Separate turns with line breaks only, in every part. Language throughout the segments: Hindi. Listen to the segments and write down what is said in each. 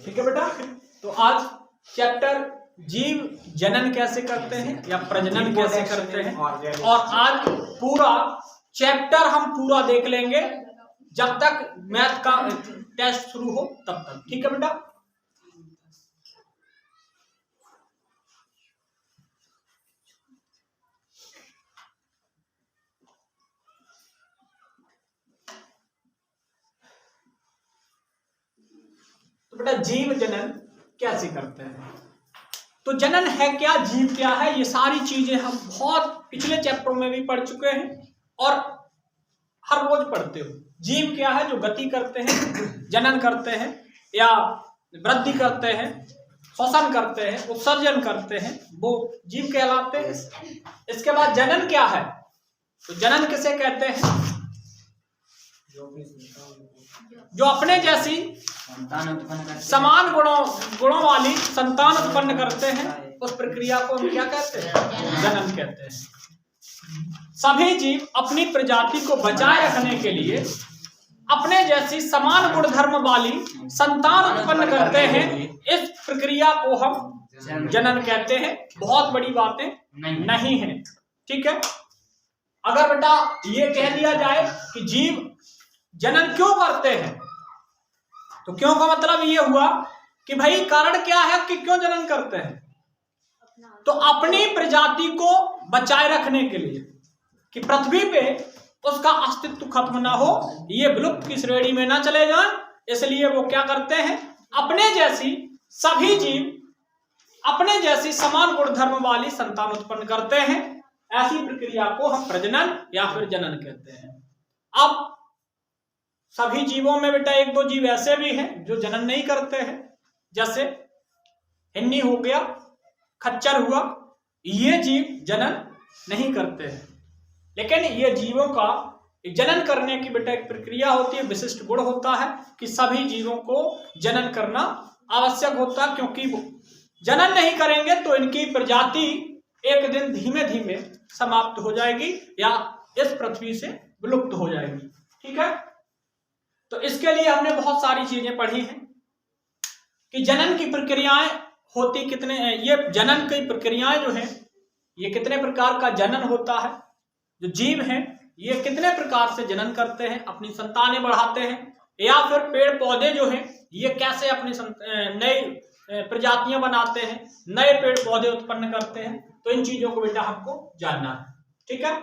ठीक है बेटा। तो आज चैप्टर जीव जनन कैसे करते हैं या प्रजनन कैसे करते हैं, और आज पूरा चैप्टर हम पूरा देख लेंगे जब तक मैथ का टेस्ट शुरू हो तब तक। ठीक है बेटा। तो बेटा जीव जनन कैसे करते हैं, तो जनन है क्या, जीव क्या है, ये सारी चीजें हम बहुत पिछले चैप्टरों में भी पढ़ चुके हैं और हर रोज पढ़ते हो। जीव क्या है, जो गति करते हैं, जनन करते हैं या वृद्धि करते हैं, श्वसन करते हैं, उत्सर्जन करते हैं, वो जीव कहलाते हैं। इसके बाद जनन क्या है, तो जनन किसे कहते हैं, जो अपने जैसी समान गुणों वाली संतान उत्पन्न करते हैं, उस प्रक्रिया को हम क्या कहते हैं, जनन कहते हैं। सभी जीव अपनी प्रजाति को बचाए रखने के लिए अपने जैसी समान गुणधर्म वाली संतान उत्पन्न करते हैं, इस प्रक्रिया को हम जनन कहते हैं। बहुत बड़ी बातें नहीं है, ठीक है। अगर बेटा ये कह दिया जाए कि जीव जनन क्यों करते हैं, तो क्यों का मतलब ये हुआ कि भाई कारण क्या है कि क्यों जनन करते हैं, तो अपनी प्रजाति को बचाए रखने के लिए कि पृथ्वी पे उसका अस्तित्व खत्म ना हो, ये विलुप्त की श्रेणी में ना चले जाएं, इसलिए वो क्या करते हैं, अपने जैसी सभी जीव अपने जैसी समान गुणधर्म वाली संतान उत्पन्न करते हैं। ऐसी प्रक्रिया को हम प्रजनन या फिर जनन कहते हैं। अब सभी जीवों में बेटा एक दो जीव ऐसे भी हैं जो जनन नहीं करते हैं, जैसे हिन्नी हो गया, खच्चर हुआ, ये जीव जनन नहीं करते हैं। लेकिन ये जीवों का जनन करने की बेटा एक प्रक्रिया होती है, विशिष्ट गुण होता है कि सभी जीवों को जनन करना आवश्यक होता है, क्योंकि वो जनन नहीं करेंगे तो इनकी प्रजाति एक दिन धीमे धीमे समाप्त हो जाएगी या इस पृथ्वी से विलुप्त हो जाएगी। ठीक है। तो इसके लिए हमने बहुत सारी चीजें पढ़ी हैं कि जनन की प्रक्रियाएं होती कितने, ये जनन की प्रक्रियाएं जो हैं ये कितने प्रकार का जनन होता है, जो जीव हैं ये कितने प्रकार से जनन करते हैं, अपनी संतानें बढ़ाते हैं, या फिर पेड़ पौधे जो हैं ये कैसे अपनी नई प्रजातियां बनाते हैं, नए पेड़ पौधे उत्पन्न करते हैं। तो इन चीजों को बेटा हमको जानना है। ठीक है।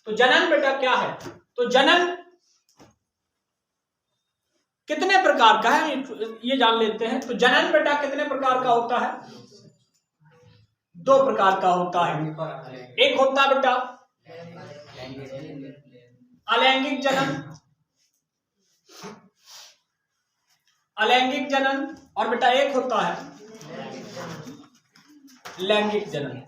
तो जनन बेटा क्या है, तो जनन कितने प्रकार का है ये जान लेते हैं। तो जनन बेटा कितने प्रकार का होता है, दो प्रकार का होता है। एक होता है बेटा अलैंगिक जनन, अलैंगिक जनन, और बेटा एक होता है लैंगिक जनन।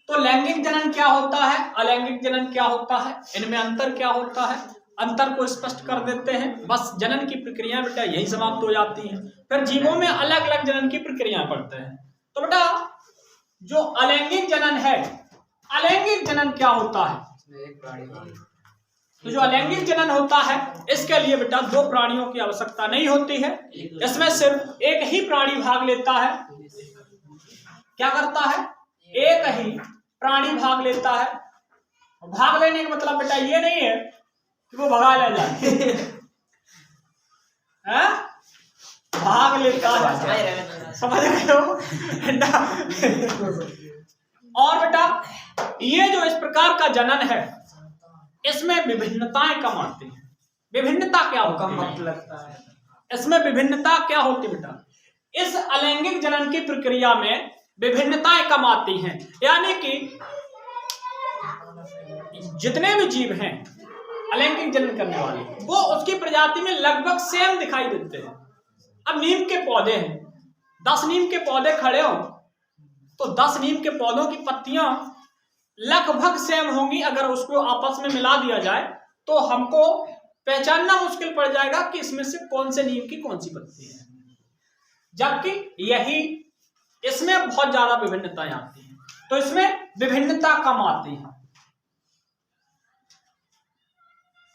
तो लैंगिक जनन क्या होता है, अलैंगिक जनन क्या होता है, इनमें अंतर क्या होता है, अंतर को स्पष्ट कर देते हैं। बस जनन की प्रक्रिया बेटा यही समाप्त हो जाती हैं। फिर जीवों में अलग अलग जनन की प्रक्रियाएं पढ़ते हैं। तो बेटा जो अलैंगिक जनन है, अलैंगिक जनन क्या होता है, तो जो अलैंगिक जनन होता है इसके लिए बेटा दो प्राणियों की आवश्यकता नहीं होती है, इसमें सिर्फ एक ही प्राणी भाग लेता है। क्या करता है, एक ही प्राणी भाग लेता है। भाग लेने का मतलब बेटा ये नहीं है कि वो भगा ले जाए भाग लेता है, समझ रहे हो। और बेटा ये जो इस प्रकार का जनन है इसमें विभिन्नताएं कम आती हैं। विभिन्नता क्या होता है, इसमें विभिन्नता क्या होती है बेटा, इस अलैंगिक जनन की प्रक्रिया में विभिन्नताएं कम आती हैं, यानी कि जितने भी जीव हैं अलैंगिक जनन करने वाले वो उसकी प्रजाति में लगभग सेम दिखाई देते हैं। अब नीम के पौधे हैं, 10 नीम के पौधे खड़े हो तो 10 नीम के पौधों की पत्तियां लगभग सेम होंगी। अगर उसको आपस में मिला दिया जाए तो हमको पहचानना मुश्किल पड़ जाएगा कि इसमें से कौन से नीम की कौन सी पत्ती है, जबकि यही इसमें बहुत ज्यादा विभिन्नताएं आती हैं। तो इसमें विभिन्नता कम आती है,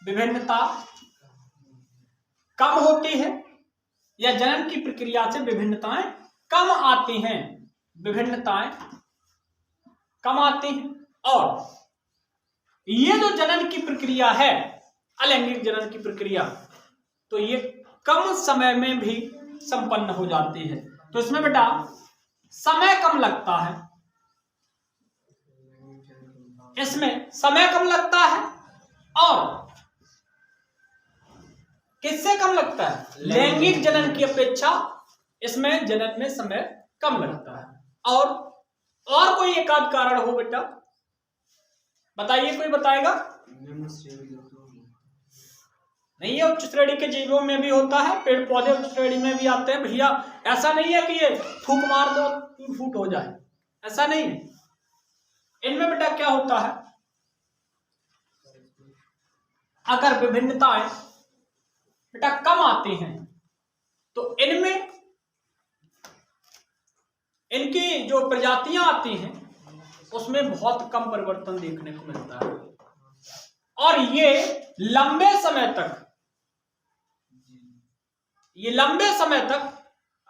विभिन्नता कम होती है या जनन की प्रक्रिया से विभिन्नताएं कम आती हैं, विभिन्नताएं कम आती हैं। और ये जो जनन की प्रक्रिया है, अलैंगिक जनन की प्रक्रिया, तो ये कम समय में भी संपन्न हो जाती है। तो इसमें बेटा समय कम लगता है, इसमें समय कम लगता है। और किससे कम लगता है? लैंगिक जनन की अपेक्षा इसमें जनन में समय कम लगता है। और कोई एक आध कारण हो बेटा, बताइए, कोई बताएगा? नहीं है, उच्च श्रेणी के जीवों में भी होता है, पेड़ पौधे उच्च श्रेणी में भी आते हैं भैया। ऐसा नहीं है कि ये फूंक मार दो 3 फुट हो जाए, ऐसा नहीं है। इनमें बेटा क्या होता है, अगर विभिन्नताएं बेटा कम आती हैं तो इनमें इनकी जो प्रजातियां आती हैं उसमें बहुत कम परिवर्तन देखने को मिलता है। और ये लंबे समय तक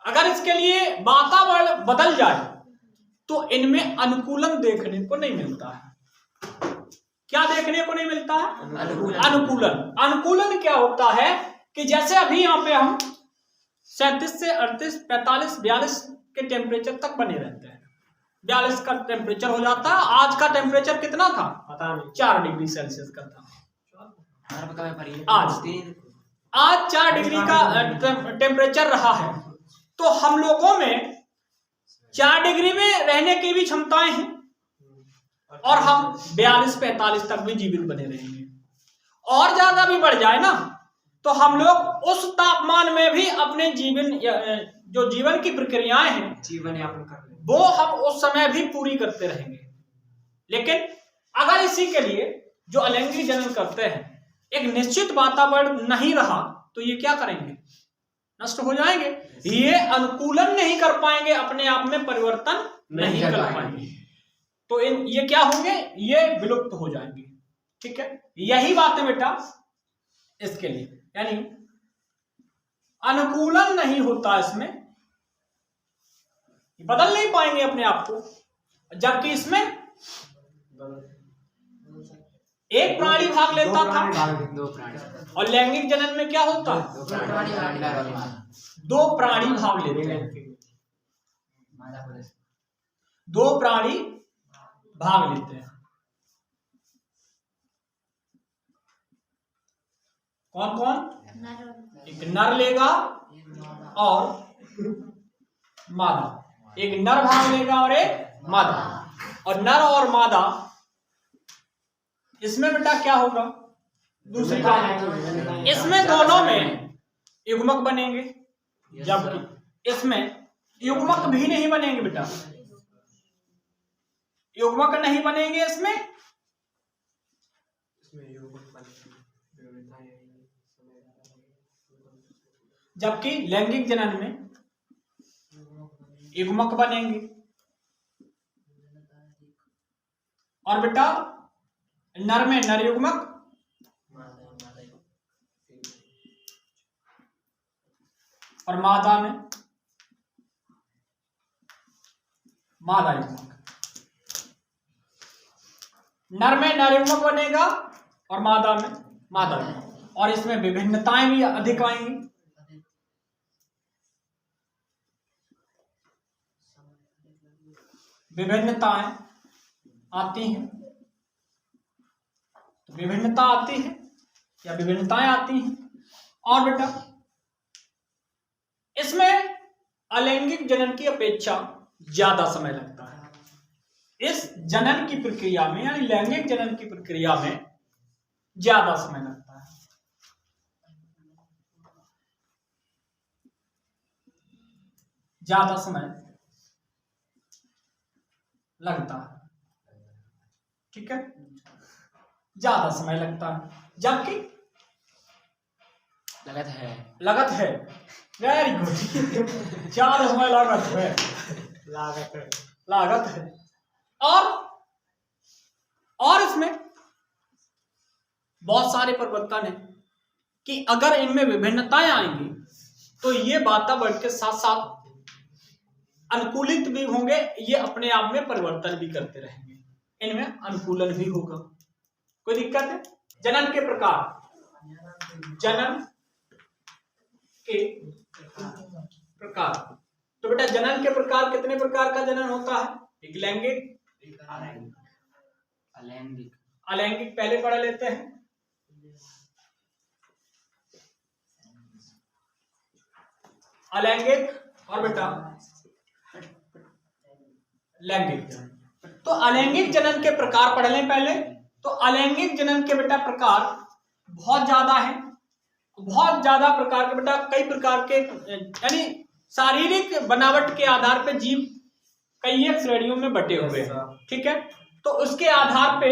अगर इसके लिए वातावरण बदल जाए तो इनमें अनुकूलन देखने को नहीं मिलता है। क्या देखने को नहीं मिलता है? अनुकूलन क्या होता है कि जैसे अभी यहाँ पे हम 37 से 38, 45, 42 के टेम्परेचर तक बने रहते हैं। 42 का टेम्परेचर हो जाता है। आज का टेम्परेचर कितना था पता नहीं, 4 डिग्री सेल्सियस का था। आज 4 डिग्री का टेम्परेचर रहा है। तो हम लोगों में 4 डिग्री में रहने की भी क्षमताएं हैं और हम 42-45 तक भी जीवित बने रहेंगे। और ज्यादा भी बढ़ जाए ना तो हम लोग उस तापमान में भी अपने जीवन की प्रक्रियाएं हैं, जीवन यापन कर लेंगे, वो हम उस समय भी पूरी करते रहेंगे। लेकिन अगर इसी के लिए जो अलैंगिक जनन करते हैं एक निश्चित वातावरण नहीं रहा तो ये क्या करेंगे? नष्ट हो जाएंगे। ये अनुकूलन नहीं कर पाएंगे, अपने आप में परिवर्तन नहीं कर पाएंगे, तो ये क्या होंगे? ये विलुप्त हो जाएंगे। ठीक है, यही बात है बेटा इसके लिए, यानी अनुकूलन नहीं होता, इसमें बदल नहीं पाएंगे अपने आप को। जबकि इसमें एक प्राणी भाग लेता था और लैंगिक जनन में क्या होता है? 2 प्राणी भाग लेते हैं, 2 प्राणी भाग लेते हैं। कौन कौन? एक नर लेगा और मादा, एक नर भाग लेगा और एक मादा। और नर और मादा इसमें बेटा क्या होगा? दूसरी बात, इसमें दोनों में युग्मक बनेंगे, जबकि इसमें युग्मक भी नहीं बनेंगे बेटा, युग्मक नहीं बनेंगे इसमें। जबकि लैंगिक जनन में युग्मक बनेंगे। और बेटा नर में नर युग्मक और मादा में मादा युग्मक। नर में नर युग्मक बनेगा और मादा में मादा युग्मक। और इसमें विभिन्नताएं भी अधिक आएंगी। विभिन्नताएं आती हैं, तो विभिन्नता आती है या विभिन्नताएं आती हैं। और बेटा इसमें अलैंगिक जनन की अपेक्षा ज्यादा समय लगता है। इस जनन की प्रक्रिया में यानी लैंगिक जनन की प्रक्रिया में ज्यादा समय लगता है। ज्यादा समय लगता है, ठीक है, ज्यादा समय लगता है। जबकि लगत है वेरी गुड, ज्यादा समय लागत है। और इसमें बहुत सारे परिवर्तन है कि अगर इनमें विभिन्नताएं आएंगी तो ये वातावरण के साथ साथ अनुकूलित भी होंगे, ये अपने आप में परिवर्तन भी करते रहेंगे, इनमें अनुकूलन भी होगा। कोई दिक्कत है? जनन के प्रकार, जनन के प्रकार, तो बेटा जनन के प्रकार कितने प्रकार का जनन होता है? एक लैंगिक, अलैंगिक पहले पढ़ लेते हैं। अलैंगिक और बेटा लैंगिक। तो अलैंगिक जनन के प्रकार पढ़ लें पहले। तो अलैंगिक जनन के बेटा प्रकार बहुत ज्यादा है, बहुत ज्यादा प्रकार के बेटा, कई प्रकार के, यानी शारीरिक बनावट के आधार पे जीव कई एक श्रेणियों में बटे हुए हैं, ठीक है। तो उसके आधार पे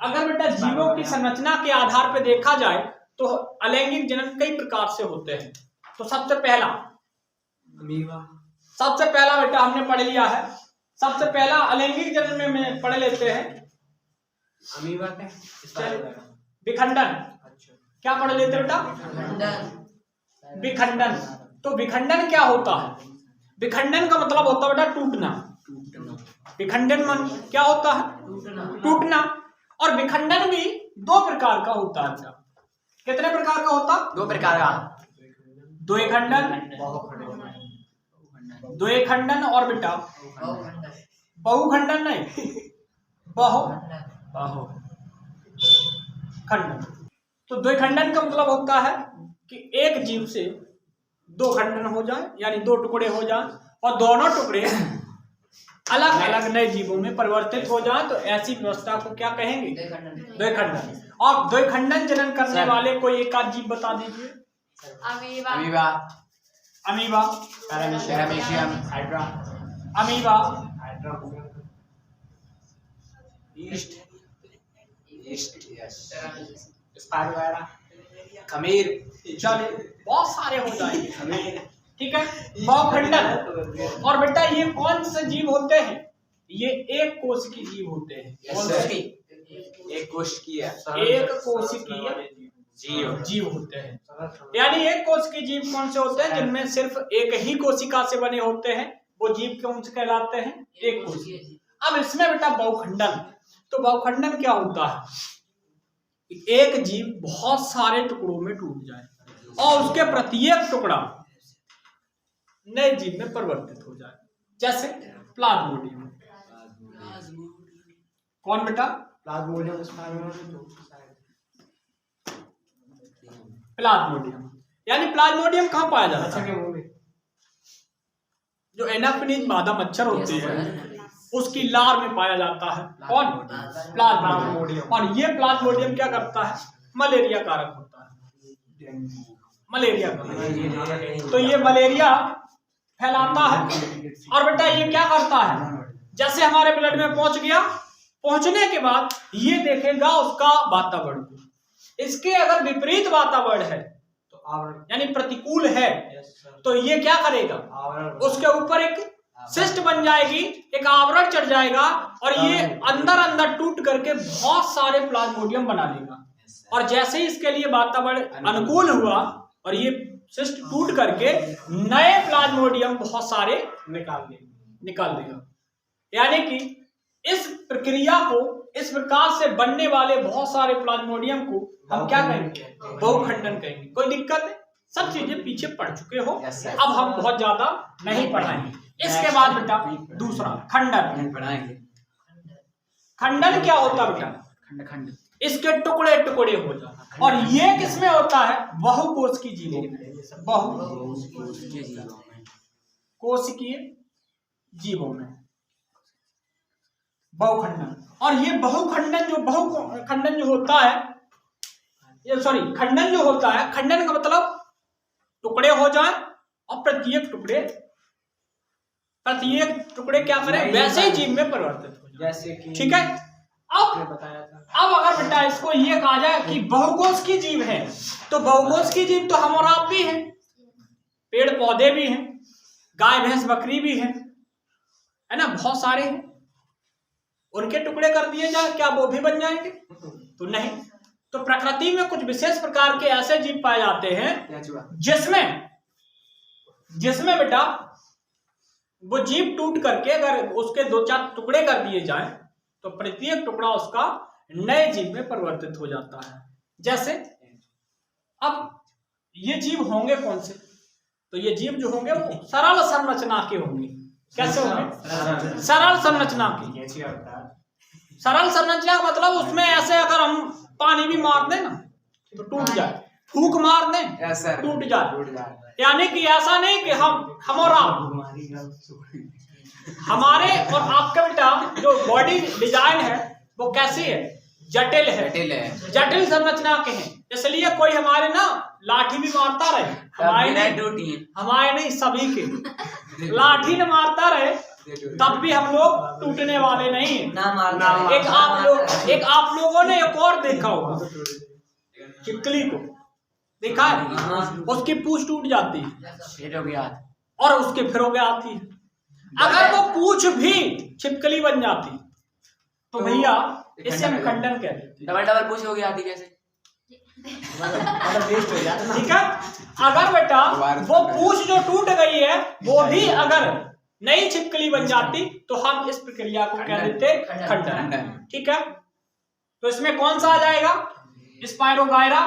अगर बेटा जीवों की संरचना के आधार पे देखा जाए तो अलैंगिक जनन कई प्रकार से होते हैं। तो सबसे पहला बेटा हमने पढ़ लिया है, सबसे पहला अलैंगिक जनन में पढ़ लेते हैं विखंडन। क्या पढ़ लेते हैं बेटा? विखंडन। तो विखंडन क्या होता है? विखंडन का मतलब होता है बेटा टूटना। विखंडन मन क्या होता है? टूटना। और विखंडन भी दो प्रकार का होता है बेटा। कितने प्रकार का होता? दो प्रकार का। द्वैखंडन और बेटा बहुखंडन नहीं, खंडन। तो द्वैखंडन का मतलब होता है कि एक जीव से दो खंडन हो जाए, यानी दो टुकड़े हो जाए और दोनों टुकड़े अलग अलग नए जीवों में परिवर्तित हो जाए, तो ऐसी व्यवस्था को क्या कहेंगे? द्वैखंडन। और द्वैखंडन जनन करने वाले कोई एक आध जीव बता दीजिए। अमीबा, पैरामीशियम, हाइड्रा, अमीबा, खमीर, चलिए बहुत सारे हो जाएंगे, ठीक है। बहुखंडन। और बेटा ये कौन से जीव होते हैं? ये एक कोशिकीय जीव होते हैं। एक कोशिकीय जीव होते हैं। यानी एक कोशिकीय जीव कौन से होते हैं? जिनमें सिर्फ एक ही कोशिका से बने होते हैं, वो जीव कौन से कहलाते हैं? एक कोशिकीय। अब इसमें बेटा बहुखंडन। तो बहुखंडन क्या होता है? एक जीव बहुत सारे टुकड़ों में टूट जाए और उसके प्रत्येक टुकड़ा नए जीव में परिवर्तित हो जाए, जैसे प्लाज्मोडियम। कौन बेटा? प्लाज्मोडियम। यानी प्लाज्मोडियम कहाँ पाया जाता है? जो एनाफिलीज मादा मच्छर होती है उसकी लार में पाया जाता है। कौन? प्लाज्मोडियम। और ये प्लाज्मोडियम क्या करता है? मलेरिया कारक होता है। मलेरिया कारक। तो ये मलेरिया फैलाता है। और बेटा ये क्या करता है? जैसे हमारे ब्लड में पहुंच गया, पहुंचने के बाद ये देखेगा उसका वातावरण। इसके अगर विपरीत वातावरण है तो यानी प्रतिकूल है, तो ये क्या करेगा? उसके ऊपर एक सिस्ट बन जाएगी, एक आवरण चढ़ जाएगा और ये अंदर अंदर टूट करके बहुत सारे प्लाज्मोडियम बना लेगा। और जैसे ही इसके लिए वातावरण अनुकूल हुआ और ये सिस्ट टूट करके नए प्लाज्मोडियम बहुत सारे निकाल देगा। यानी कि इस प्रक्रिया को, इस प्रकार से बनने वाले बहुत सारे प्लाज्मोडियम को हम क्या कहेंगे? बहुखंडन कहेंगे। कोई दिक्कत है? सब चीजें पीछे पढ़ चुके हो, अब हम बहुत ज्यादा नहीं पढ़ाएंगे। इसके बाद बेटा दूसरा खंडन पढ़ाएंगे। खंडन क्या होता है बेटा? खंड। इसके टुकड़े टुकड़े हो जाए। और ये किसमें होता है? बहुकोशिकीय जीवों में। बहुकोशिकीय जीवों में बहुखंडन। और ये खंडन जो होता है, खंडन जो होता है, खंडन का मतलब टुकड़े हो जाए और प्रत्येक टुकड़े क्या करें? वैसे ही जीव में परिवर्तित हो जाए, ठीक है। अब अगर बेटा इसको ये कहा जाए कि बहुकोशिकीय जीव है, तो बहुकोशिकीय जीव तो हम और आप भी हैं, पेड़ पौधे भी हैं, गाय भैंस बकरी भी है ना, बहुत सारे हैं। उनके टुकड़े कर दिए जाए, क्या वो भी बन जाएंगे? तो नहीं। तो प्रकृति में कुछ विशेष प्रकार के ऐसे जीव पाए जाते हैं जिसमें बेटा वो जीव टूट करके अगर उसके 2-4 टुकड़े कर दिए जाएं तो प्रत्येक टुकड़ा उसका नए जीव में परिवर्तित हो जाता है। जैसे अब ये जीव होंगे कौन से, तो ये जीव जो होंगे वो सरल संरचना के होंगे। कैसे होंगे? सरल संरचना की। सरल संरचना का मतलब उसमें ऐसे अगर हम पानी भी मार दें ना तो टूट जाए, फूंक मार दें टूट जाए। यानी कि ऐसा नहीं कि हम और आप, हमारे और आपका बेटा जो बॉडी डिजाइन है वो कैसी है? जटिल है, जटिल संरचना के हैं। इसलिए कोई हमारे ना लाठी भी मारता रहे, हमारे नहीं सभी के लाठी न मारता रहे तब भी हम लोग टूटने वाले नहीं है। एक आप लोगों ने एक और देखा होगा, छिपकली को देखा है, उसकी पूंछ टूट जाती है और उसके फिरोगे आती है। अगर वो पूंछ भी छिपकली बन जाती तो भैया इससे हम खंडन कहते,
डबल पूंछ हो गई आती कैसे?
ठीक है। अगर बेटा वो पूंछ जो टूट गई है वो भी अगर नई छिपकली बन जाती तो हम इस प्रक्रिया को कह देते खंडन। ठीक है। तो इसमें कौन सा आ जाएगा? Spirogyra,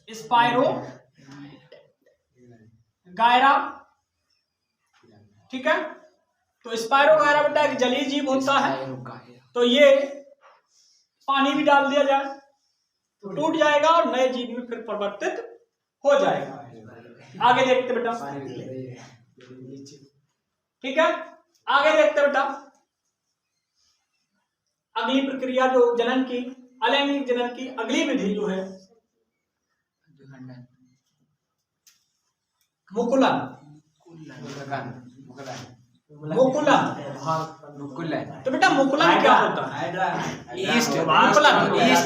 spirogyra. ठीक है। तो स्पाइरोगायरा बेटा एक जलीय जीव होता है, तो ये पानी भी डाल दिया जाए तो टूट जाएगा और नए जीव में फिर परिवर्तित हो जाएगा। आगे देखते बेटा। ठीक है, आगे देखते बेटा। अगली प्रक्रिया जो जनन की, अलैंगिक जनन की अगली विधि जो है मुकुलन। तो बेटा मुकुलन क्या होता है?
ईस्ट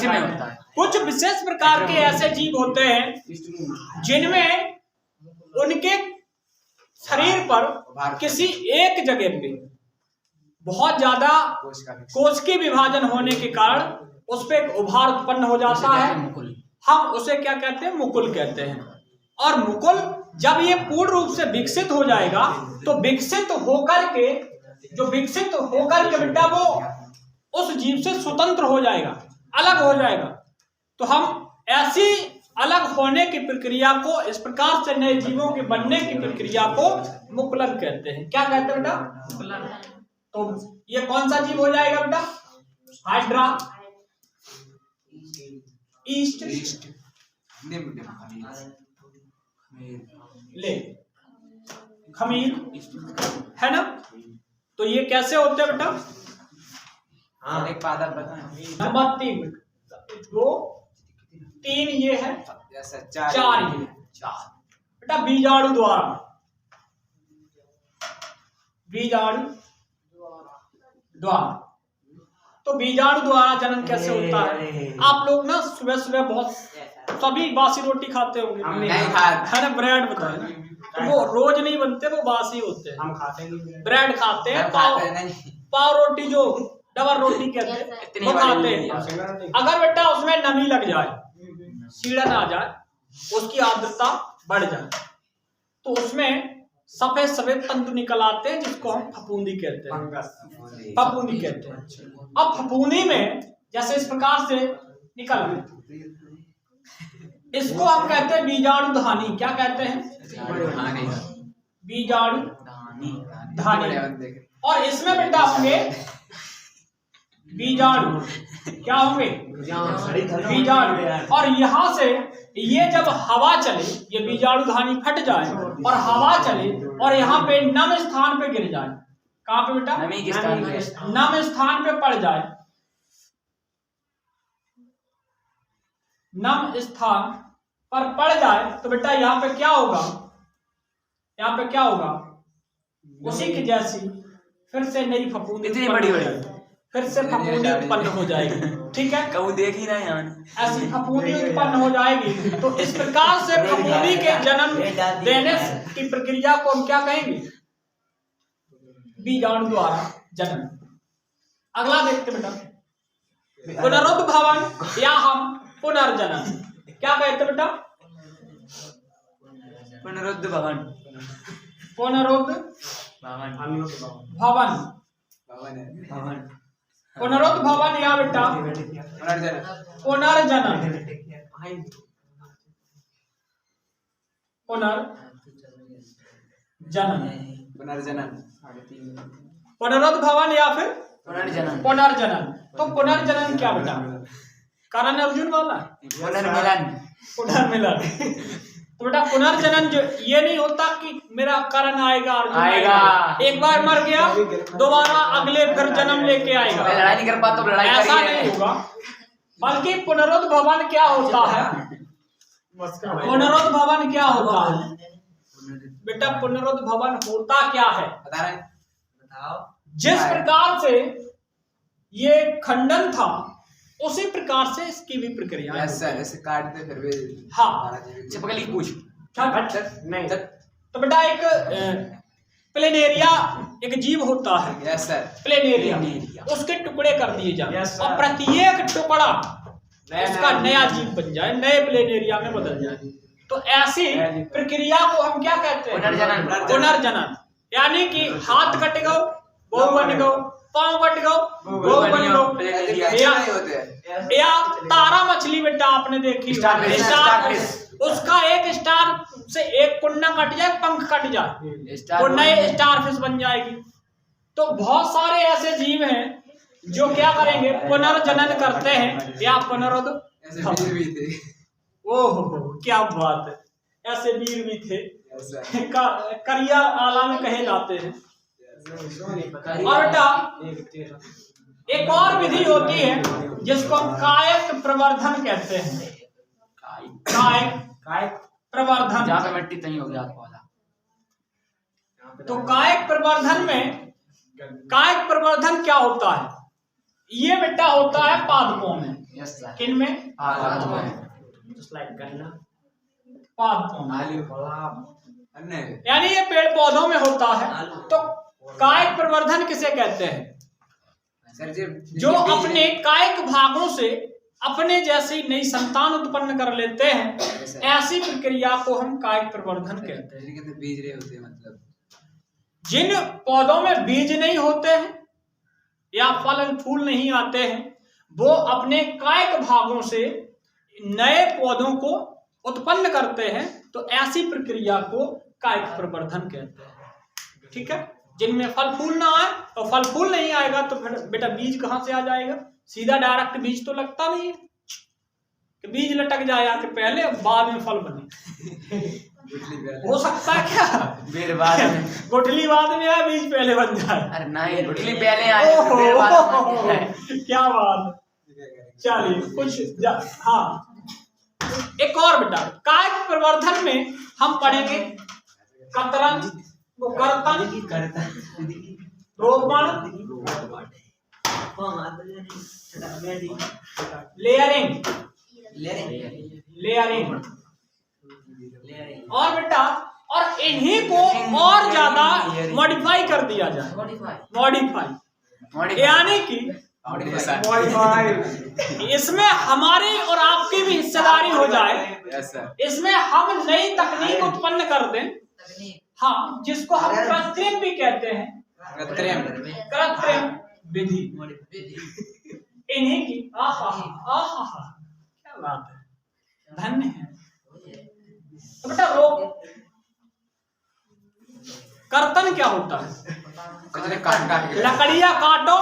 में होता है।
कुछ विशेष प्रकार के ऐसे जीव होते हैं जिनमें उनके शरीर पर किसी एक जगह पे बहुत ज्यादा कोशिकीय विभाजन होने के कारण उस पे एक उभार उत्पन्न हो जाता है। हम उसे क्या कहते हैं? मुकुल कहते हैं। और मुकुल जब ये पूर्ण रूप से विकसित हो जाएगा तो विकसित होकर के बेटा वो उस जीव से स्वतंत्र हो जाएगा, अलग हो जाएगा। तो हम ऐसी अलग होने की प्रक्रिया को, इस प्रकार से नए जीवों के बनने की प्रक्रिया को मुकुलन कहते हैं। क्या कहते हैं बेटा? मुकुलन। तो ये कौन सा जीव हो जाएगा बेटा? हाइड्रा, ईस्ट, ले, खमीर, है ना? तो ये कैसे होते हैं बेटा?
हाँ, एक पादप बताएं।
नंबर 3, 2, 3 ये है, 4 ये बेटा बीजाणु द्वारा। तो बीजाणु द्वारा जनन कैसे होता है? आप लोग ना सुबह सुबह बहुत सभी बासी रोटी खाते होंगे, है ना? ब्रेड बताए, तो वो रोज नहीं बनते, वो बासी होते हैं। हम खाते हैं, ब्रेड खाते हैं, पाव रोटी जो डबल रोटी कहते हैं वो खाते हैं। अगर बेटा उसमें नमी लग जाए, सीड़न आ जाए, उसकी आर्द्रता बढ़ जाए तो उसमें सफेद सफेद तंतु निकल आते हैं जिसको हम फफूंदी कहते हैं। फफूंदी कहते हैं। अब फफूंदी में जैसे इस प्रकार से निकल गए, इसको हम कहते हैं बीजाणु धानी। क्या कहते हैं? बीजाणु धानी। और इसमें बेटा होंगे बीजाणु, क्या होंगे? बीजाणु। और यहाँ से ये जब हवा चले, ये बीजाणु धानी फट जाए और हवा चले और यहाँ पे नम स्थान पे गिर जाए। कहाँ पे बेटा? नम स्थान पे पड़ जाए। नम स्थान पर पड़ जाए तो बेटा यहाँ पे क्या होगा? यहाँ पे क्या होगा? उसी की जैसी फिर से नई फफूंदी
इतनी बड़ी
फिर से फफूंदी उत्पन्न हो जाएगी। ठीक है,
कभी देख ही नहीं
ऐसी फफूंदी उत्पन्न हो जाएगी। तो इस प्रकार से फफूंदी के जन्म देने की प्रक्रिया को हम क्या कहेंगे? बीजाणु द्वारा जनन। अगला देखते बेटा, पुनरुद्भवन या हम पुनर्जनन क्या कहते बेटा?
पुनरुद्ध भवन।
पुनरुद्ध
भवन।
भवन।
भवन।
पुनरुद्ध भवन या बेटा पुनर्जनन। पुनर्जनन। पुनरुद्ध भवन या फिर पुनर्जनन। तो पुनर्जनन क्या बेटा? करण अर्जुन वाला
पुनर्मिलन।
पुनर्मिलन। तो बेटा पुनर्जनन जो ये नहीं होता कि मेरा करण आएगा अर्जुन आएगा, एक बार मर गया दोबारा अगले फिर जन्म लेके आएगा,
लड़ाई नहीं कर पाता तो लड़ाई
ऐसा नहीं होगा। बल्कि पुनरुद्ध भवन क्या होता है? पुनरुद्ध भवन क्या होता है बेटा? पुनरुद्ध भवन होता क्या है?
बताओ।
जिस प्रकार से ये खंडन था उसी प्रकार से इसकी भी प्रक्रिया है।
ऐसे काटते फिर भी।
हाँ
चिपकली पूछ
नहीं तो बेटा एक प्लेनेरिया एक जीव होता है।
Yes sir.
प्लेनेरिया उसके टुकड़े कर दिए जाए और प्रत्येक टुकड़ा उसका नया जीव बन जाए, नए प्लेनेरिया में बदल जाए। तो ऐसी प्रक्रिया को हम क्या कहते हैं?
पुनर्जनन।
पुनर्जनन। यानी कि हाथ कट गो वो बन गो, पाँव कट गो वो बन गो। या तारा मछली बेटा आपने देखी स्टारफिश, उसका एक स्टार से एक कुंडा कट जाए, पंख कट जाए, वो नए स्टारफिश बन जाएगी। तो बहुत सारे ऐसे जीव हैं जो क्या करेंगे? पुनर्जनन करते हैं या पुनरुद्ध। ओह क्या बात है, ऐसे वीर भी थे करिया आला में कहे जाते हैं। और बेटा एक और विधि होती है जिसको हम कायक प्रवर्धन कहते हैं। कायक प्रवर्धन।
जहाँ पे मिट्टी तहीं हो गया पौधा।
तो कायक प्रवर्धन में कायक प्रवर्धन क्या होता है? ये बेटा होता है पादपों में।
Yes sir.
किन में?
पादपों में।
पादपों में, यानी ये पेड़ पौधों में होता है। तो कायिक प्रवर्धन किसे कहते हैं? जो अपने कायिक भागों से अपने जैसी नई संतान उत्पन्न कर लेते हैं, ऐसी प्रक्रिया को हम कायिक प्रवर्धन कहते हैं।
बीज रहे होते हैं मतलब
जिन पौधों में बीज नहीं होते हैं या फल फूल नहीं आते हैं, वो अपने कायिक भागों से नए पौधों को उत्पन्न करते हैं। तो ऐसी प्रक्रिया को कायिक प्रवर्धन कहते हैं। ठीक है। जिनमें फल फूल ना आए, और फल फूल नहीं आएगा तो फिर बेटा बीज कहाँ से आ जाएगा? सीधा डायरेक्ट बीज तो लगता नहीं है कि बीज लटक जाए आके पहले बाद में फल बने। हो सकता है क्या?
फिर बाद में
गुठली बाद में आए, बीज पहले बन जाए?
अरे नहीं, गुठली पहले आए फिर बाद में।
क्या बात। चलिए कुछ हाँ एक और बेटा कायिक प्रवर्धन में हम पढ़ेंगे कतरन, कर्तन, रोपण, लेयरिंग और बेटा और इन्हीं को और ज्यादा मॉडिफाई कर दिया जाए। मॉडिफाई यानी कि इसमें हमारी और आपकी भी हिस्सेदारी हो जाए। इसमें हम नई तकनीक उत्पन्न कर दें। हाँ, जिसको हम कृत्रिम भी कहते हैं। कृत्रिम विधि इन्हीं की। क्या बात है, धन्य है। तो बेटा कर्तन क्या होता है? लकड़ियां काटो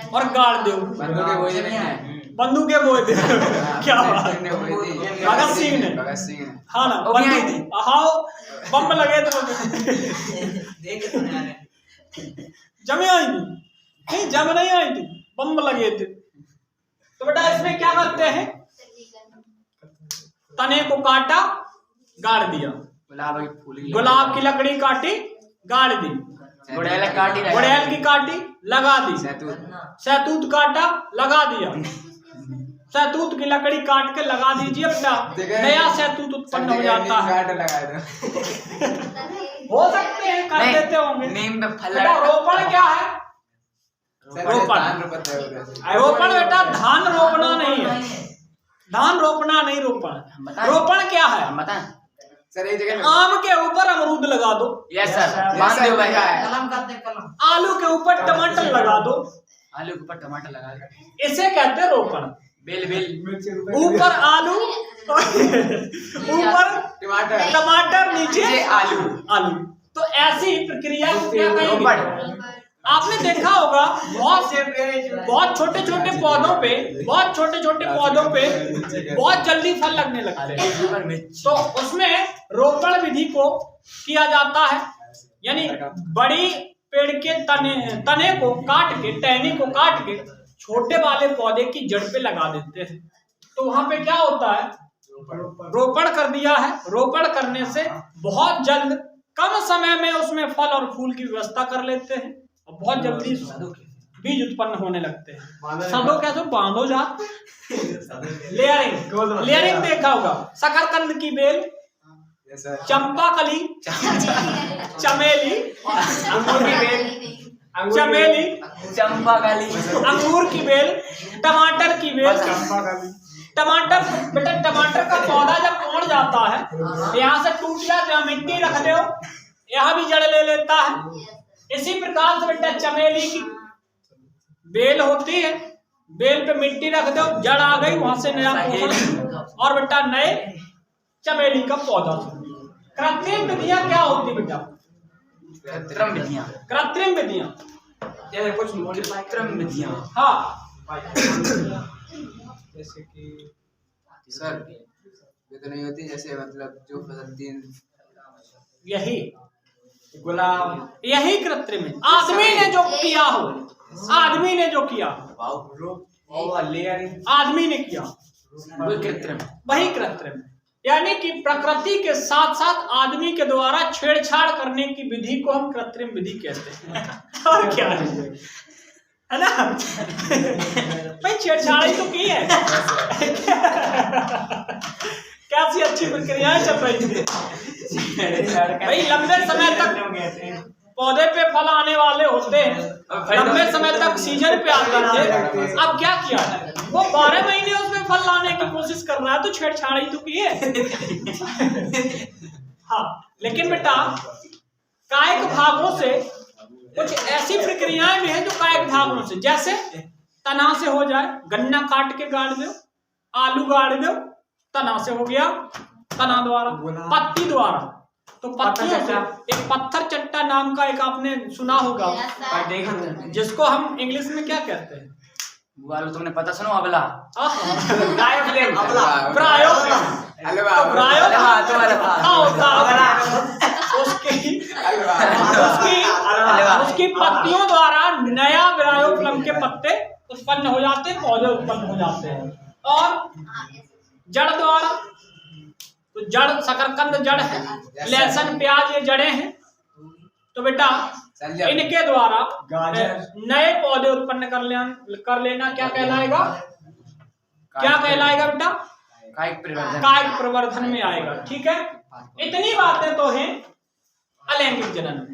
और गाड़ दो, बंदूकें बोए दे। क्या बात। भगत सिंह ने हाँ ना बम लगे तो जमे आई थी नहीं, जम नहीं आई थी, बम लगे थे। तो बेटा इसमें क्या करते हैं? तने को काटा, गाड़ दिया। गुलाब की लकड़ी काटी, गाड़ दी। गुड़ैल की काटी, लगा दी। सहतूत काटा, लगा दिया। सहतूत की लकड़ी काट के लगा दीजिए बेटा, नया सहतूत उत्पन्न हो जाता है। हो सकते हैं कर देते होंगे।
नीम पे फल
बेटा रोपण क्या है? रोपण बेटा धान रोपना नहीं है, धान रोपना नहीं, रोपण। रोपण क्या है?
सर एक जगह
आम के ऊपर अमरूद लगा दो।
यस सर, मान दो भाई।
कलम करते कलम।
आलू के ऊपर टमाटर लगा दो,
आलू के ऊपर टमाटर लगा दो,
इसे कहते हैं रोपण।
बेल बेल
ऊपर आलू ऊपर टमाटर, नीचे
आलू।
आलू। तो ऐसी प्रक्रिया को क्या कहेंगे? आपने देखा होगा बहुत छोटे छोटे पौधों पे, बहुत छोटे छोटे पौधों पे बहुत जल्दी फल लगने लगते हैं, तो उसमें रोपण विधि को किया जाता है। यानी बड़ी पेड़ के तने को काट के, टहनी को काट के छोटे वाले पौधे की जड़ पे लगा देते हैं। तो वहां पे क्या होता है? रोपण कर दिया है। रोपण करने से बहुत जल्द, कम समय में उसमें फल और फूल की व्यवस्था कर लेते हैं और बहुत जल्दी बीज उत्पन्न होने लगते हैं। सदो कैसे? बांधो जा। लेयरिंग, लेयरिंग देखा होगा। शकरकंद की बेल, चंपाकली, चमेली, चमेली,
चंपाकली,
अंगूर की बेल, टमाटर की बेल। टमाटर बेटा, टमाटर का पौधा जब पहुंच जाता है, यहाँ से टूट जाता है, मिट्टी रख दो, यहाँ भी जड़ ले लेता है। इसी प्रकार से बेटा चमेली की बेल होती है, बेल पे मिट्टी रख दो, जड़ आ गई, वहां से नया पोषण और बेटा नए चमेली का पौधा। कृत्रिम विधियां क्या होती बेटा?
कृत्रिम विधियां,
कृत्रिम विधियां
कुछ कृत्रिम विधियां।
हाँ,
जैसे कि सर ये तो नहीं होती, जैसे मतलब जो
यही गुलाब, यही कृत्रिम है। आदमी ने जो किया हो, आदमी ने जो किया, आदमी ने किया,
वही कृत्रिम,
वही कृत्रिम। यानी कि प्रकृति के साथ साथ आदमी के द्वारा छेड़छाड़ करने की विधि को हम कृत्रिम विधि कहते हैं। और क्या है ना भाई? छेड़छाड़ी तो की है। कैसी अच्छी प्रक्रियाएं चल रही थी भाई। लंबे समय तक पौधे पे फल आने वाले होते हैं, लंबे समय तक सीजन पे आते थे। अब क्या किया है? वो 12 महीने उसमें फल लाने की कोशिश कर रहा है, तो छेड़छाड़ी तो की है। हाँ, लेकिन बेटा कायिक भागों से कुछ ऐसी प्रक्रियाएं भी हैं जो कायिक भागों से, जैसे तना से हो जाए, गन्ना काट के गाड़ दो, आलू गाड़ दो, तना से हो गया, तना द्वारा, पत्ती द्वारा। तो पत्तियों से एक पत्थर चट्टा नाम का एक आपने सुना होगा, जिसको हम इंग्लिश में क्या कहते हैं?
वालो तुमने पता सुनो? अबला,
उसकी पत्तियों द्वारा नया ब्रायोफ्लम के पत्ते उत्पन्न हो जाते हैं, पौधे उत्पन्न हो जाते हैं। और जड़ द्वारा, तो जड़ शकरकंद जड़ है, लहसुन प्याज ये जड़ें हैं। तो बेटा इनके द्वारा नए पौधे उत्पन्न कर लेना क्या कहलाएगा? क्या कहलाएगा बेटा?
कायिक परिवर्धन,
कायिक प्रवर्धन में आएगा। ठीक है, इतनी बातें तो हैं अलैंगिक जनन में।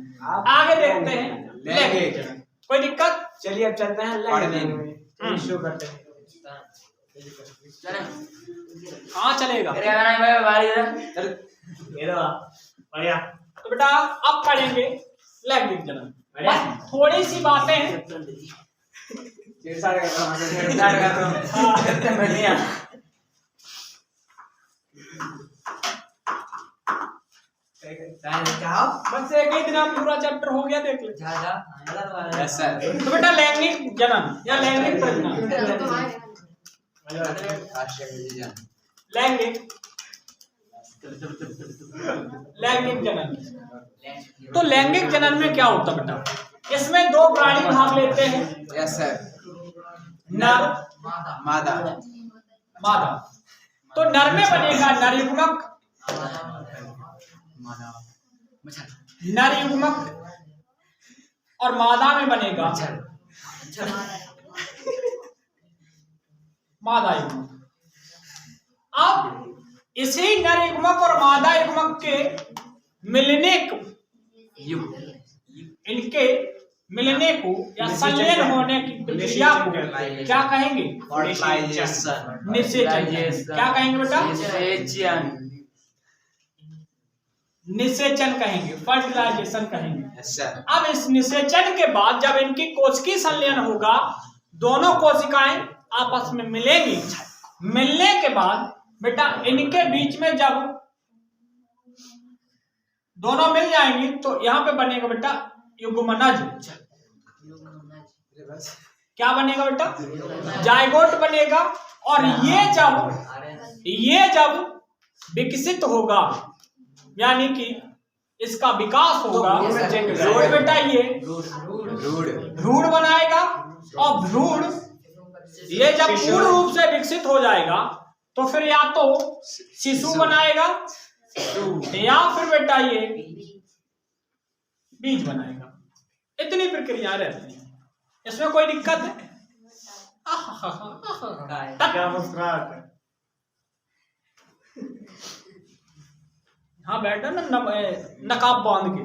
आगे देखते हैं लैंगिक जनन। कोई दिक्कत?
चलिए अब चलते हैं लैंगिक शुरू करते हैं।
हाँ चलेगा। तो बेटा अब पढ़ेंगे लैंगिक जनन। थोड़ी सी बातें हैं। बस एक ही दिन आप पूरा चैप्टर हो गया, देख ले। तो बेटा लैंगिक जनन या लैंगिक प्रजनन, लैंगिक जनन। तो लैंगिक जनन में क्या होता बेटा? इसमें दो प्राणी भाग लेते हैं।
Yes sir.
नर,
मादा।
मादा। तो नर में बनेगा नर युग्मक, नर युग्मक, और मादा में बनेगा मादा युग्मक। अब इसी नर युग्मक और मादा युग्मक के मिलने को, इनके मिलने को या संलयन होने की प्रक्रिया को क्या कहेंगे? निषेचन। क्या कहेंगे बेटा? निषेचन कहेंगे, फर्टिलाइजेशन कहेंगे। अब इस निषेचन के बाद जब इनकी कोशिकीय संलयन होगा, दोनों कोशिकाएं आपस में मिलेंगी। मिलने के बाद बेटा इनके बीच में जब दोनों मिल जाएंगी तो यहाँ पे बनेगा बेटा युग्मनज। क्या बनेगा बेटा? जायगोट बनेगा। और ये जब विकसित होगा, यानी कि इसका विकास होगा, तो बेटा ये भ्रूण बनाएगा। और भ्रूण ये जब पूर्ण रूप से विकसित हो जाएगा तो फिर या तो शिशु बनाएगा या फिर बेटा ये बीज बनाएगा। इतनी प्रक्रिया रहती है, इसमें कोई दिक्कत है?
क्या मुस्कुराहट है।
हाँ बैठा ना नकाब बांध के।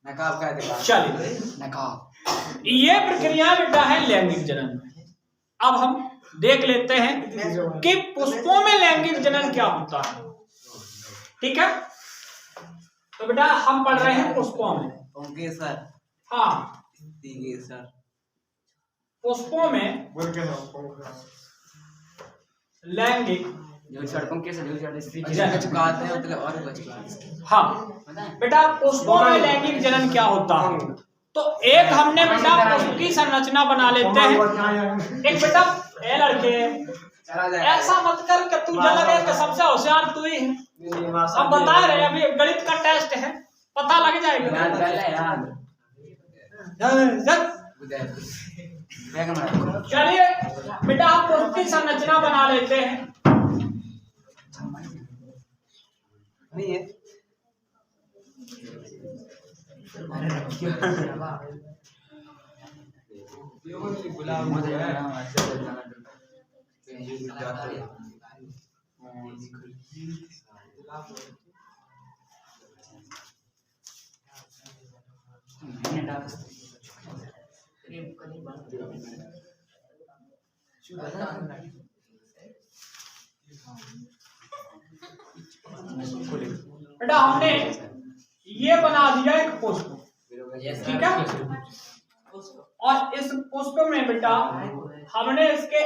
नकाब का है।
चलिए,
नकाब
ये प्रक्रिया बेटा है लैंगिक जनन में। अब हम देख लेते हैं कि पुष्पों में लैंगिक जनन क्या होता है। ठीक है, तो बेटा हम पढ़ रहे हैं पुष्पों में।
Okay sir.
हाँ,
सर
पुष्पों में लैंगिक
चुकाते हैं मतलब और कुछ।
हाँ बेटा, पुष्पों में लैंगिक जनन क्या होता है? तो एक हमने बेटा पुष्प की संरचना बना लेते हैं। एक बेटा ए लड़के ऐसा मत कर कि तू जल गया कि सबसे होशियार तू ही है। अब बता रहे अभी गणित का टेस्ट है, पता लग जाएगा। चलिए बेटा हम पुष्प की संरचना बना लेते हैं।
नहीं है
बेटा हमने ये बना दिया एक पुष्प, ठीक है। और इस पुष्प में बेटा हमने इसके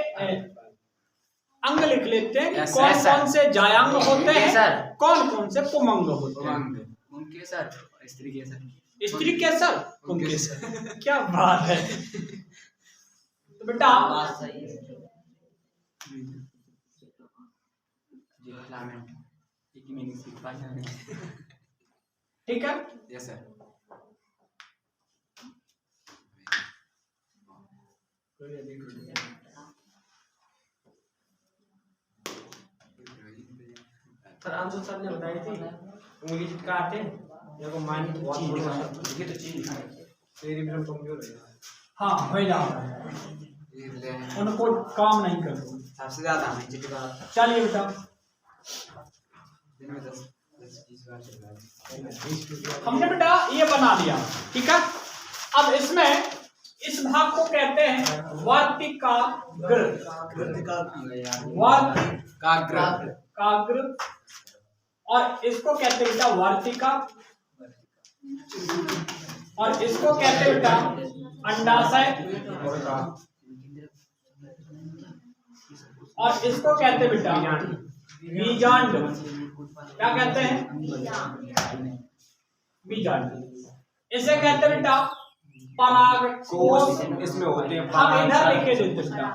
अंग लिख लेते हैं कि कौन कौन से जायांग होते हैं, कौन कौन से पुमंग होते हैं।
स्त्री केसर,
स्त्री केसर, पुंकेसर। क्या बात है। तो बेटा ठीक है,
yes sir.
Sir answer sir ने बताई थी उंगली चिपकाते देखो मान ये तो चीज तेरी भी कमजोर है।
हाँ हो जाता है, उनको काम नहीं करते।
सबसे ज्यादा हमें चिपका।
चलिए बेटा
दिन में 10-20 बार चिपका।
हमने बेटा ये बना लिया, ठीक है। अब इसमें इस भाग को कहते हैं वर्तिकाग्र। वर्तिकाग्र और इसको कहते हैं बेटा वर्तिका, और इसको कहते हैं बेटा अंडाशय, और इसको कहते हैं बेटा बीजांड। क्या कहते हैं? बीजांड। इसे कहते हैं बेटा परागकोश।
इसमें होते हैं
हम इधर लिखे देते बेटा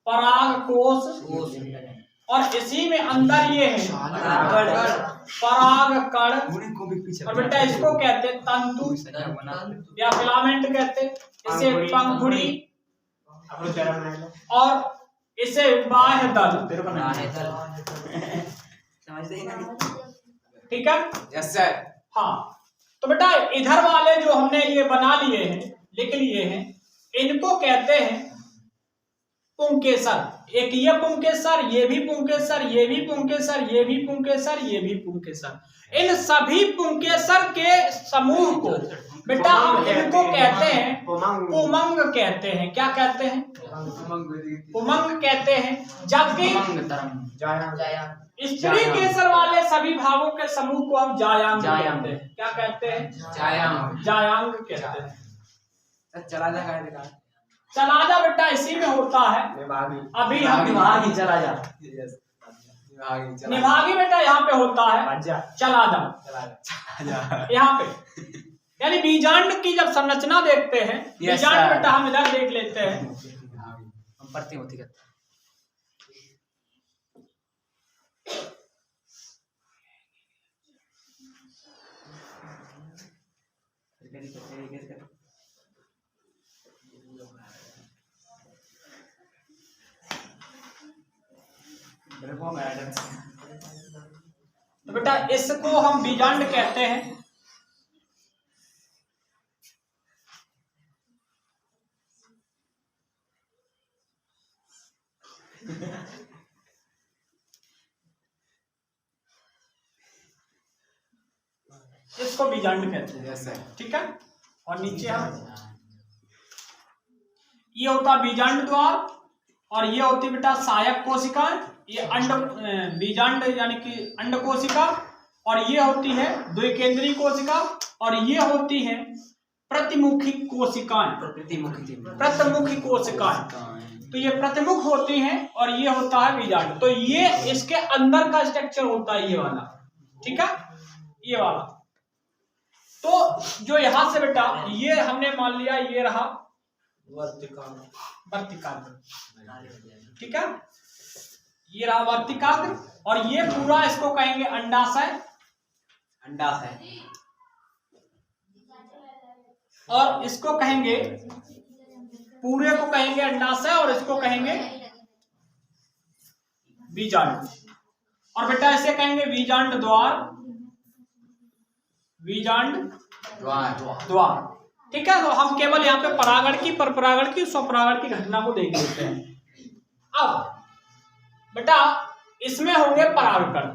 परागकोश, और इसी में अंदर ये है परागकण। और बेटा इसको कहते हैं तंतु या फिलामेंट कहते हैं, इसे पंखुड़ी, और इसे बाह्य दल। ठीक है,
यस सर।
हाँ तो बेटा इधर वाले जो हमने ये बना लिए हैं, लिख लिए हैं, इनको कहते हैं पुंकेसर। एक ये पुंकेसर, ये भी पुंकेसर, ये भी पुंकेसर, ये भी पुंकेसर, ये भी पुंकेसर। इन सभी पुंकेसर के समूह को बेटा हम इनको कहते हैं पुमंग कहते हैं। क्या कहते हैं? पुमंग कहते हैं। जबकि स्त्री केसर वाले सभी भावों के समूह को हम जायांग कहते हैं। क्या कहते हैं? जायांग कहते हैं।
चला जा
चलाजा बेटा इसी में होता है। अभी हम
निभागी चला जा,
निभागी बेटा यहाँ पे होता है। चलाजा यहाँ पे, यानी बीजांड की जब संरचना देखते हैं, बीजांड बेटा हम इधर देख लेते हैं।
हम पढ़ते होती करते
तो बेटा इसको हम बीजांड कहते हैं। इसको बीजांड कहते हैं। ठीक है। और नीचे हम ये होता बीजांड द्वार और ये होती बेटा सहायक कोशिकाएं। ये अंड बीजांड यानी कि अंड कोशिका, और ये होती है द्विकेंद्रीय कोशिका, और ये होती है प्रतिमुखी कोशिकाएं। प्रतिमुखी कोशिकाएं, तो ये प्रतिमुख होती हैं और ये होता है बीजांड। तो ये इसके अंदर का स्ट्रक्चर होता है ये वाला। ठीक है, ये वाला। तो जो यहां से बेटा ये हमने मान लिया ये रहा वर्तिकाग्र। ठीक है, ये रहा वर्तिकाग्र और ये पूरा इसको कहेंगे अंडाशय।
अंडाशय
और इसको कहेंगे पूरे को कहेंगे अंडाशय और इसको कहेंगे बीजांड। और बेटा इसे कहेंगे बीजांड द्वार, बीजांड द्वार। ठीक है, तो हम केवल यहाँ पे परागण की, परपरागण की, स्वपरागण की घटना को देख लेते हैं। अब बेटा इसमें होंगे परागकण।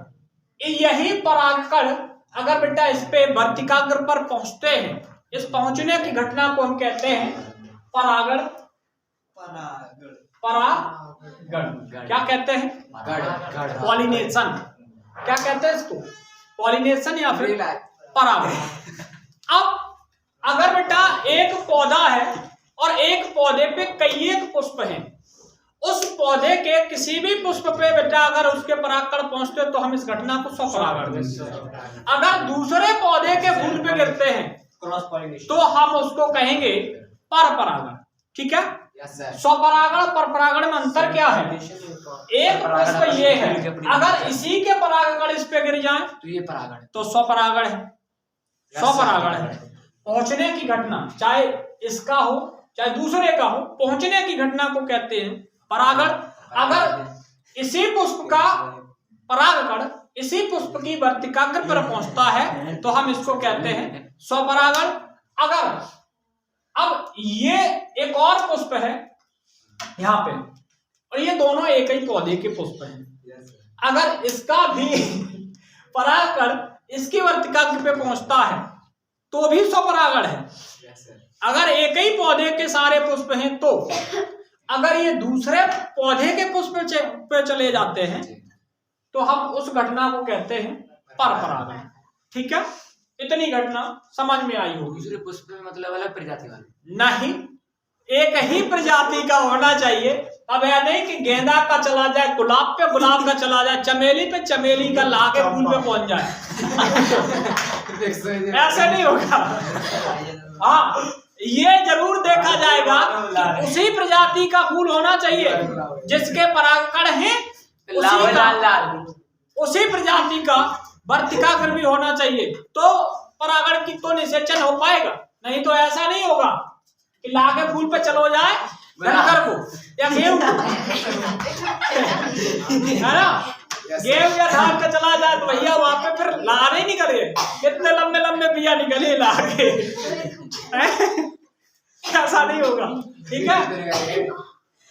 यही परागकण अगर बेटा इस पे वर्तिकाग्र पर पहुंचते हैं, इस पहुंचने की घटना को हम कहते हैं परागण। परागण क्या कहते हैं? पॉलिनेशन। क्या कहते हैं इसको? पॉलिनेशन या फिर परागण। अब अगर बेटा एक पौधा है और एक पौधे पे कई एक पुष्प हैं, उस पौधे के किसी भी पुष्प पे बेटा अगर उसके परागकण पहुंचते तो हम इस घटना को स्वपरागण कहते हैं। अगर दूसरे पौधे के फूल पे गिरते हैं तो हम उसको कहेंगे परपरागण। ठीक है, स्वपरागण परपरागण में अंतर क्या है? एक पुष्प ये है, अगर इसी के परागकण इस पे गिर जाए
तो ये परागण,
तो स्वपरागण है। स्वपरागण है। पहुंचने की घटना चाहे इसका हो चाहे दूसरे का हो, पहुंचने की घटना को कहते हैं परागण। अगर इसी पुष्प का परागकण इसी पुष्प की वर्तिकाग्र पर पहुंचता है तो हम इसको कहते हैं स्वपरागण। अगर अब ये एक और पुष्प है यहाँ पे और ये दोनों एक ही पौधे के पुष्प हैं, अगर इसका भी परागकण इसकी वर्तिकाग्र पे पहुंचता है तो भी स्वपरागण है। अगर एक ही पौधे के सारे पुष्प हैं तो अगर ये दूसरे पौधे के पुष्प पे चले जाते हैं तो हम उस घटना को कहते हैं परपरागण। ठीक है, इतनी घटना समझ में आई होगी।
दूसरे पुष्प में मतलब अलग प्रजाति वाले
नहीं, एक ही प्रजाति का होना चाहिए। अब यह नहीं कि गेंदा का चला जाए गुलाब पे, गुलाब का चला जाए चमेली पे, चमेली का लाके फूल पे पहुंच जाए ऐसे नहीं होगा। हाँ, ये जरूर देखा जाएगा कि उसी प्रजाति का फूल होना चाहिए जिसके परागकण हैं, उसी प्रजाति का वर्तिकाग्र भी होना चाहिए, तो परागण की तो निषेचन हो पाएगा। नहीं तो ऐसा नहीं होगा कि लाके फूल पे चलो जाए धनकर को या गेहूं है ना, गेहूं या धान का चला जाए तो भैया वहां पे फिर लाने नहीं करे, कितने लंबे लंबे बिया निकले लाके ऐसा नहीं होगा। ठीक है,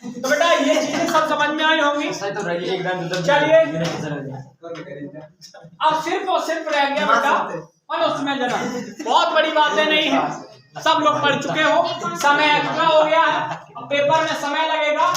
तो बेटा ये चीजें सब समझ में आई होंगी। चलिए अब सिर्फ और सिर्फ रह गया बेटा अनुस्मेय जनन। बहुत बड़ी बातें नहीं है, सब लोग पढ़ चुके हो। समय एक्स्ट्रा हो गया है, अब पेपर में समय लगेगा।